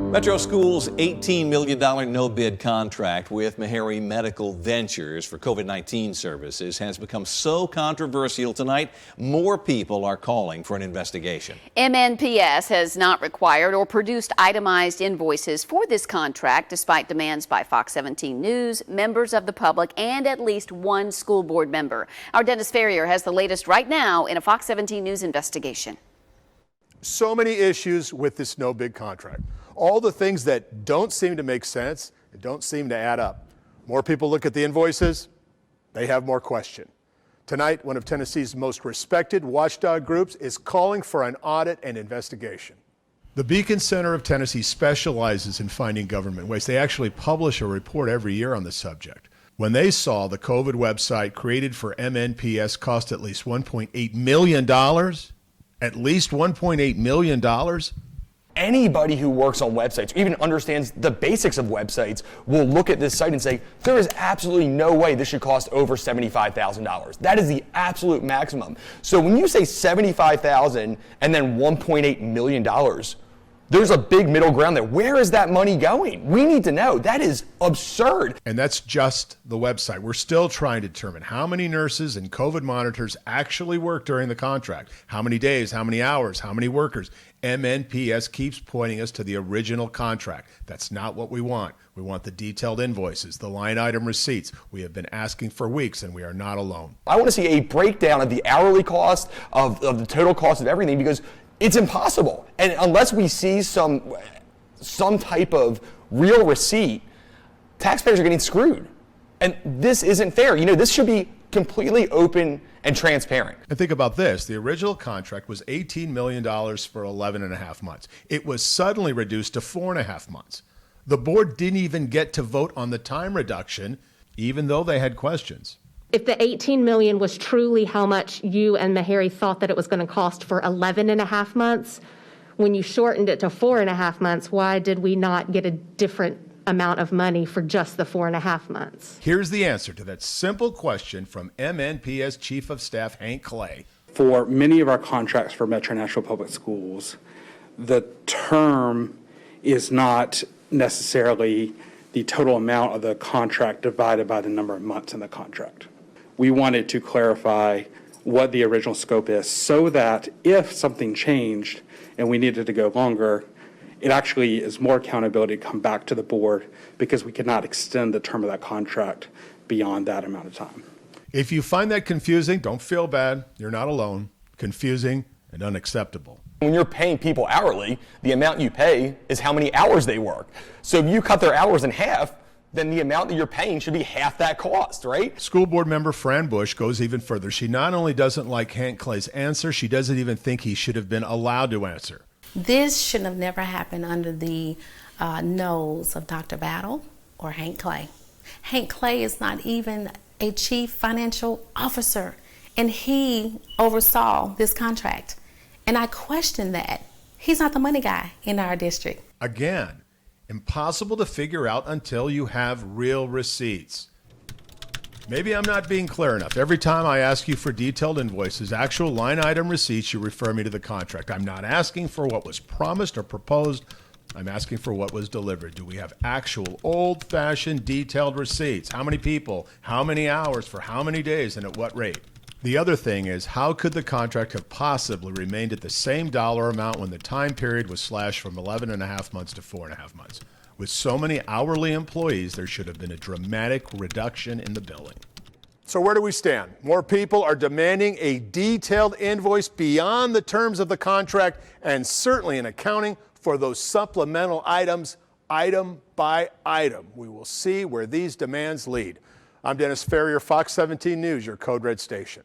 Metro School's $18 million no-bid contract with MEHARRY Medical Ventures for COVID-19 services has become so controversial tonight, more people are calling for an investigation. MNPS has not required or produced itemized invoices for this contract, despite demands by Fox 17 News, members of the public, and at least one school board member. Our Dennis Ferrier has the latest right now in a Fox 17 News investigation. So many issues with this no-bid contract. All the things that don't seem to make sense and don't seem to add up. More people look at the invoices, they have more question. Tonight, one of Tennessee's most respected watchdog groups is calling for an audit and investigation. The Beacon Center of Tennessee specializes in finding government waste. They actually publish a report every year on the subject. When they saw the COVID website created for MNPS cost at least $1.8 million, at least $1.8 million, anybody who works on websites, or even understands the basics of websites, will look at this site and say, there is absolutely no way this should cost over $75,000. That is the absolute maximum. So when you say $75,000 and then $1.8 million, there's a big middle ground there. Where is that money going? We need to know. That is absurd. And that's just the website. We're still trying to determine how many nurses and COVID monitors actually work during the contract. How many days, how many hours, how many workers. MNPS keeps pointing us to the original contract. That's not what we want. We want the detailed invoices, the line item receipts. We have been asking for weeks, and we are not alone. I want to see a breakdown of the hourly cost, of the total cost of everything, because it's impossible. And unless we see some type of real receipt, taxpayers are getting screwed. And this isn't fair. You know, this should be completely open and transparent. And think about this. The original contract was $18 million for 11 and a half months. It was suddenly reduced to 4.5 months. The board didn't even get to vote on the time reduction, even though they had questions. If the $18 million was truly how much you and MEHARRY thought that it was going to cost for 11 and a half months, when you shortened it to 4.5 months, why did we not get a different amount of money for just the 4.5 months? Here's the answer to that simple question from MNPS Chief of Staff Hank Clay. For many of our contracts for Metro Nashville Public Schools, the term is not necessarily the total amount of the contract divided by the number of months in the contract. We wanted to clarify what the original scope is so that if something changed and we needed to go longer, it actually is more accountability to come back to the board, because we could not extend the term of that contract beyond that amount of time. If you find that confusing, don't feel bad. You're not alone. Confusing and unacceptable. When you're paying people hourly, the amount you pay is how many hours they work. So if you cut their hours in half, then the amount that you're paying should be half that cost, right? School board member Fran Bush goes even further. She not only doesn't like Hank Clay's answer, she doesn't even think he should have been allowed to answer. This should have never happened under the nose of Dr. Battle or Hank Clay. Hank Clay is not even a chief financial officer, and he oversaw this contract. And I question that. He's not the money guy in our district. Again, impossible to figure out until you have real receipts. Maybe I'm not being clear enough. Every time I ask you for detailed invoices, actual line item receipts, you refer me to the contract. I'm not asking for what was promised or proposed. I'm asking for what was delivered. Do we have actual old-fashioned detailed receipts? How many people, how many hours, for how many days, and at what rate? The other thing is, how could the contract have possibly remained at the same dollar amount when the time period was slashed from 11 and a half months to 4.5 months? With so many hourly employees, there should have been a dramatic reduction in the billing. So where do we stand? More people are demanding a detailed invoice beyond the terms of the contract, and certainly an accounting for those supplemental items, item by item. We will see where these demands lead. I'm Dennis Ferrier, Fox 17 News, your Code Red station.